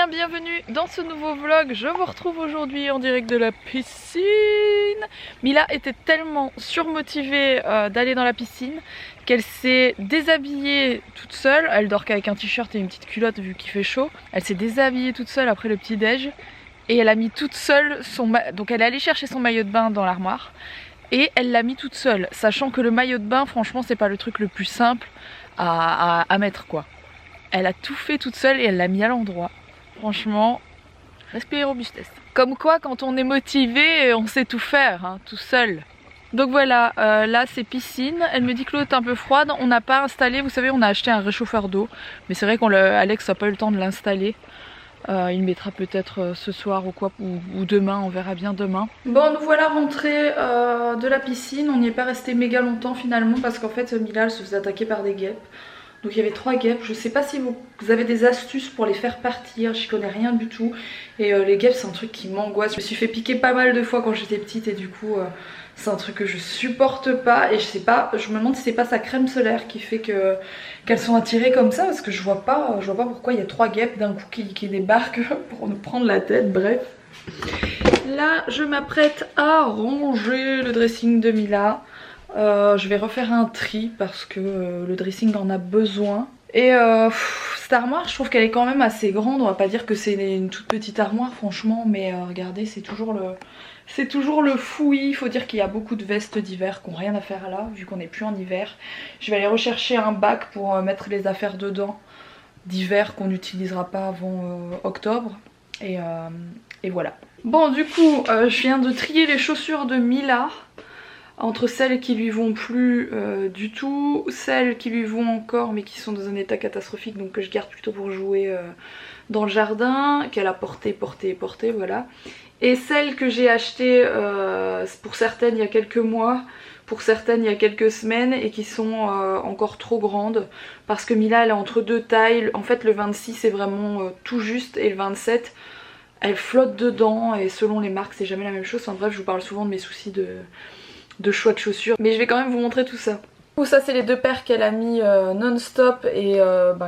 bienvenue dans ce nouveau vlog. Je vous retrouve aujourd'hui en direct de la piscine. Mila était tellement surmotivée d'aller dans la piscine qu'elle s'est déshabillée toute seule. Elle dort qu'avec un t-shirt et une petite culotte vu qu'il fait chaud. Elle s'est déshabillée toute seule après le petit déj et elle a mis toute seule son donc elle est allée chercher son maillot de bain dans l'armoire et elle l'a mis toute seule, sachant que le maillot de bain franchement c'est pas le truc le plus simple à mettre quoi. Elle a tout fait toute seule et elle l'a mis à l'endroit. Franchement, respect et robustesse. Comme quoi, quand on est motivé, on sait tout faire, hein, tout seul. Donc voilà, là c'est piscine. Elle me dit que l'eau est un peu froide. On n'a pas installé, vous savez, on a acheté un réchauffeur d'eau. Mais c'est vrai qu'Alex n'a pas eu le temps de l'installer. Il mettra peut-être ce soir ou quoi, ou demain, on verra bien demain. Bon, nous voilà rentrés de la piscine. On n'y est pas resté méga longtemps finalement parce qu'en fait, Mila elle se faisait attaquer par des guêpes. Donc il y avait 3 guêpes, je sais pas si vous avez des astuces pour les faire partir, j'y connais rien du tout. Et les guêpes c'est un truc qui m'angoisse, je me suis fait piquer pas mal de fois quand j'étais petite et du coup c'est un truc que je supporte pas. Et je sais pas, je me demande si c'est pas sa crème solaire qui fait qu'elles sont attirées comme ça. Parce que je vois pas pourquoi il y a 3 guêpes d'un coup qui débarquent pour nous prendre la tête, bref. Là je m'apprête à ranger le dressing de Mila. Je vais refaire un tri parce que le dressing en a besoin. Et cette armoire je trouve qu'elle est quand même assez grande. On va pas dire que c'est une toute petite armoire franchement. Mais regardez c'est toujours le fouillis. Il faut dire qu'il y a beaucoup de vestes d'hiver qui n'ont rien à faire là vu qu'on n'est plus en hiver. Je vais aller rechercher un bac pour mettre les affaires dedans d'hiver qu'on n'utilisera pas avant octobre. Et voilà. Bon du coup je viens de trier les chaussures de Mila. Entre celles qui lui vont plus du tout, celles qui lui vont encore mais qui sont dans un état catastrophique, donc que je garde plutôt pour jouer dans le jardin, qu'elle a porté, voilà. Et celles que j'ai achetées pour certaines il y a quelques mois, pour certaines il y a quelques semaines et qui sont encore trop grandes parce que Mila elle est entre 2 tailles. En fait le 26 est vraiment tout juste et le 27 elle flotte dedans et selon les marques c'est jamais la même chose. Enfin bref, je vous parle souvent de mes soucis de choix de chaussures, mais je vais quand même vous montrer tout ça. Ça c'est les 2 paires qu'elle a mis non-stop et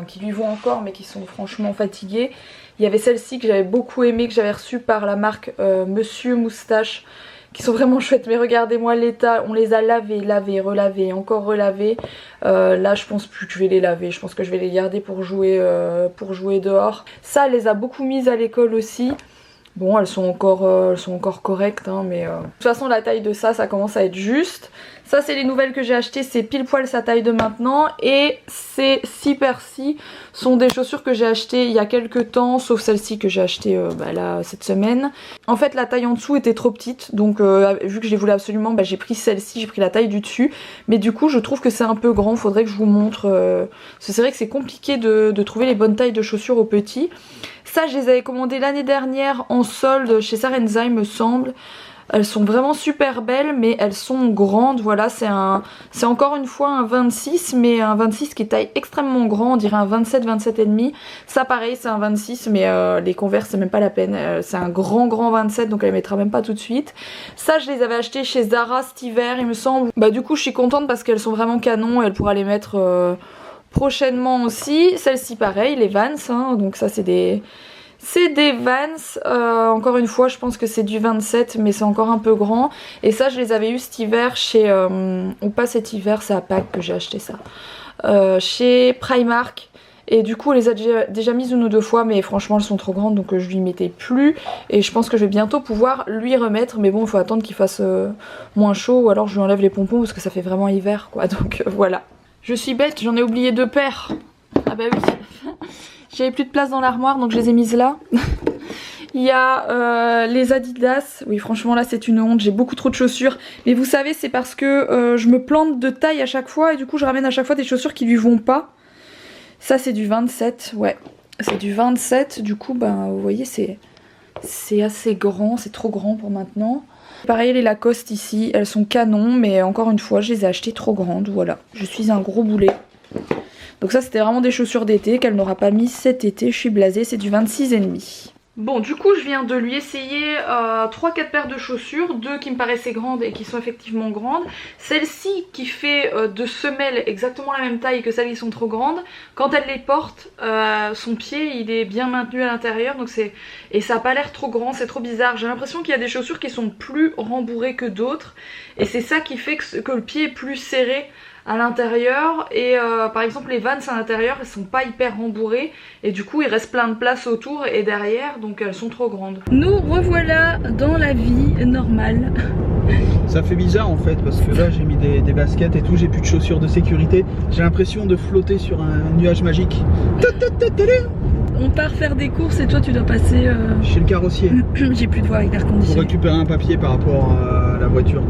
qui lui vont encore mais qui sont franchement fatiguées. Il y avait celles-ci que j'avais beaucoup aimé, que j'avais reçues par la marque Monsieur Moustache, qui sont vraiment chouettes. Mais regardez-moi l'état, on les a lavées, relavées, encore relavées. Là je pense plus que je vais les laver, je pense que je vais les garder pour jouer dehors. Ça elle les a beaucoup mises à l'école aussi. Bon elles sont encore correctes hein, mais de toute façon la taille de ça commence à être juste. Ça c'est les nouvelles que j'ai achetées, c'est pile poil sa taille de maintenant. Et ces 6 paires-ci sont des chaussures que j'ai achetées il y a quelques temps, sauf celle-ci que j'ai achetée là cette semaine. En fait la taille en dessous était trop petite, donc vu que je les voulais absolument, j'ai pris celle-ci, j'ai pris la taille du dessus. Mais du coup je trouve que c'est un peu grand, faudrait que je vous montre. Parce que c'est vrai que c'est compliqué de trouver les bonnes tailles de chaussures aux petits. Ça je les avais commandées l'année dernière en solde chez Sarenza il me semble. Elles sont vraiment super belles mais elles sont grandes. Voilà c'est encore une fois un 26 mais un 26 qui est taille extrêmement grand. On dirait un 27, 27,5. Ça pareil c'est un 26 mais les Converse c'est même pas la peine. C'est un grand 27 donc elle les mettra même pas tout de suite. Ça je les avais achetées chez Zara cet hiver il me semble. Du coup je suis contente parce qu'elles sont vraiment canon et elle pourra les mettre prochainement aussi. Celles-ci pareil, les Vans hein, donc ça c'est des Vans, encore une fois je pense que c'est du 27 mais c'est encore un peu grand. Et ça je les avais eu cet hiver chez, ou pas cet hiver, c'est à Pâques que j'ai acheté ça, chez Primark. Et du coup on les a déjà mises 1 ou 2 fois mais franchement elles sont trop grandes donc je lui mettais plus. Et je pense que je vais bientôt pouvoir lui remettre, mais bon il faut attendre qu'il fasse moins chaud ou alors je lui enlève les pompons parce que ça fait vraiment hiver quoi. Donc voilà. Je suis bête, j'en ai oublié 2 paires. Ah bah oui. J'avais plus de place dans l'armoire donc je les ai mises là. Il y a les Adidas. Oui franchement là c'est une honte, j'ai beaucoup trop de chaussures. Mais vous savez c'est parce que je me plante de taille à chaque fois et du coup je ramène à chaque fois des chaussures qui lui vont pas. Ça c'est du 27, ouais. C'est du 27, du coup vous voyez c'est assez grand, c'est trop grand pour maintenant. Pareil les Lacoste ici, elles sont canon mais encore une fois je les ai achetées trop grandes, voilà. Je suis un gros boulet. Donc ça c'était vraiment des chaussures d'été qu'elle n'aura pas mis cet été, je suis blasée, c'est du 26,5. Bon, du coup, je viens de lui essayer 3-4 paires de chaussures, 2 qui me paraissaient grandes et qui sont effectivement grandes. Celle-ci qui fait 2 semelles exactement la même taille que celles qui sont trop grandes, quand elle les porte, son pied il est bien maintenu à l'intérieur, donc et ça a pas l'air trop grand, c'est trop bizarre. J'ai l'impression qu'il y a des chaussures qui sont plus rembourrées que d'autres, et c'est ça qui fait que le pied est plus serré à l'intérieur, et par exemple les Vans à l'intérieur elles sont pas hyper rembourrées et du coup il reste plein de place autour et derrière, donc elles sont trop grandes. Nous revoilà dans la vie normale. Ça fait bizarre en fait parce que là j'ai mis des baskets et tout, j'ai plus de chaussures de sécurité, j'ai l'impression de flotter sur un nuage magique. On part faire des courses et toi tu dois passer chez le carrossier. J'ai plus de voix avec l'air Pour conditionné. récupérer un papier par rapport à la voiture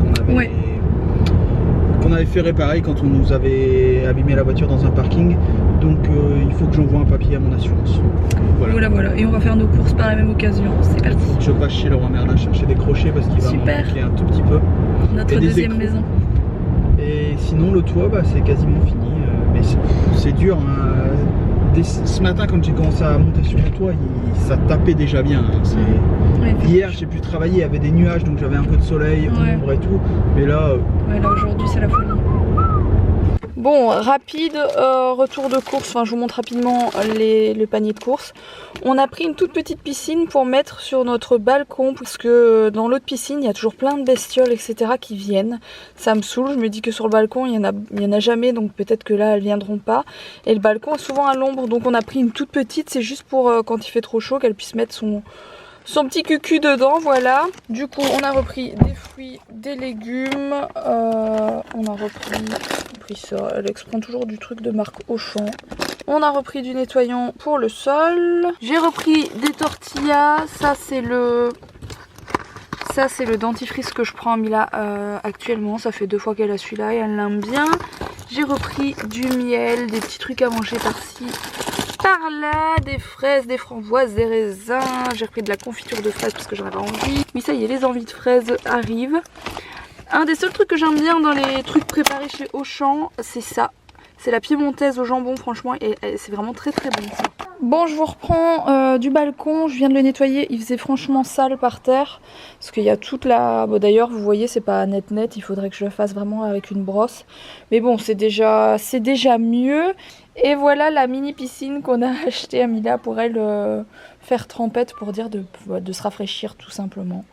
qu'on avait fait réparer quand on nous avait abîmé la voiture dans un parking. Donc il faut que j'envoie un papier à mon assurance. Voilà, et on va faire nos courses par la même occasion, c'est parti. Il faut que je passe chez Leroy Merlin chercher des crochets parce qu'il va m'en manquer un tout petit peu. Notre deuxième maison. Et sinon le toit c'est quasiment fini, mais c'est dur hein. Ce matin quand j'ai commencé à monter sur le toit, ça tapait déjà bien hein. Hier j'ai pu travailler, il y avait des nuages donc j'avais un peu de soleil, ombre et tout, mais là... là aujourd'hui c'est la folie. Bon, rapide retour de course, enfin je vous montre rapidement le panier de course. On a pris une toute petite piscine pour mettre sur notre balcon parce que dans l'autre piscine il y a toujours plein de bestioles etc qui viennent. Ça me saoule, je me dis que sur le balcon il y en a jamais, donc peut-être que là elles viendront pas. Et le balcon est souvent à l'ombre, donc on a pris une toute petite, c'est juste pour quand il fait trop chaud qu'elle puisse mettre son petit cucu dedans, voilà. Du coup on a repris des fruits, des légumes, on a repris ça, Alex prend toujours du truc de marque Auchan. On a repris du nettoyant pour le sol. J'ai repris des tortillas, ça c'est le dentifrice que je prends à Mila actuellement, ça fait 2 fois qu'elle a celui-là et elle l'aime bien. J'ai repris du miel, des petits trucs à manger par-ci, par-là, des fraises, des framboises, des raisins. J'ai repris de la confiture de fraises parce que j'en avais envie. Oui, ça y est, les envies de fraises arrivent. Un des seuls trucs que j'aime bien dans les trucs préparés chez Auchan, c'est ça. C'est la piémontaise au jambon, franchement, et c'est vraiment très très bon ça. Bon, je vous reprends du balcon, je viens de le nettoyer, il faisait franchement sale par terre. Parce qu'il y a toute la... Bon d'ailleurs, vous voyez, c'est pas net, il faudrait que je le fasse vraiment avec une brosse. Mais bon, c'est déjà mieux. Et voilà la mini piscine qu'on a achetée à Mila pour elle faire trempette, pour dire de se rafraîchir tout simplement.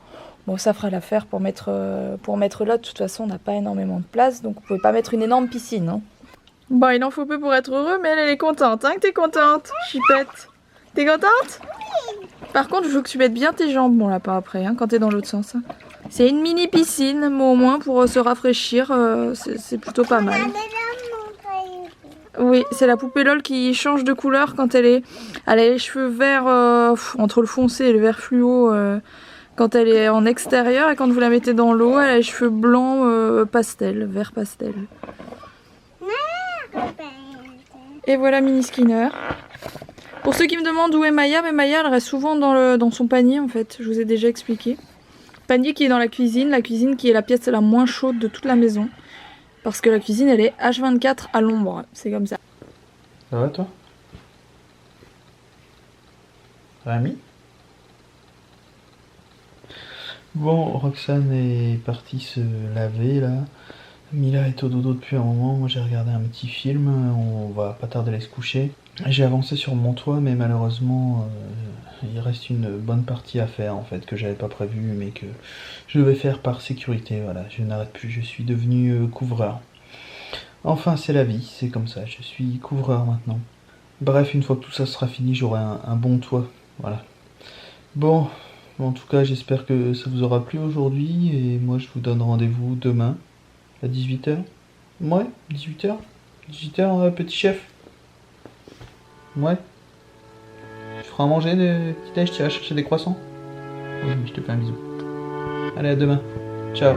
Bon, ça fera l'affaire pour mettre là. De toute façon, on n'a pas énormément de place, donc vous pouvez pas mettre une énorme piscine. Hein. Bon, il en faut peu pour être heureux, mais elle est contente. Hein, que t'es contente, Chipette? T'es contente? Par contre, je veux que tu mettes bien tes jambes, bon là, pas après, hein, quand t'es dans l'autre sens. Hein. C'est une mini piscine, mais au moins pour se rafraîchir, c'est plutôt pas mal. Oui, c'est la poupée LOL qui change de couleur quand elle a les cheveux verts, entre le foncé et le vert fluo. Quand elle est en extérieur et quand vous la mettez dans l'eau, elle a les cheveux blancs pastel, vert pastel. Et voilà Mini Skinner. Pour ceux qui me demandent où est Maya, mais Maya elle reste souvent dans son panier en fait, je vous ai déjà expliqué. Panier qui est dans la cuisine qui est la pièce la moins chaude de toute la maison. Parce que la cuisine elle est H24 à l'ombre, c'est comme ça. Ça va toi? Rami? Bon, Roxane est partie se laver là. Mila est au dodo depuis un moment. Moi j'ai regardé un petit film. On va pas tarder à se coucher. J'ai avancé sur mon toit, mais malheureusement il reste une bonne partie à faire en fait que j'avais pas prévu, mais que je vais faire par sécurité. Voilà, je n'arrête plus. Je suis devenu couvreur. Enfin, c'est la vie, c'est comme ça. Je suis couvreur maintenant. Bref, une fois que tout ça sera fini, j'aurai un bon toit. Voilà. Bon. En tout cas, j'espère que ça vous aura plu aujourd'hui et moi je vous donne rendez-vous demain à 18 h. Ouais, 18 h. 18 h, petit chef. Ouais. Tu feras à manger des petits déj, tu iras chercher des croissants. Oui, je te fais un bisou. Allez, à demain. Ciao.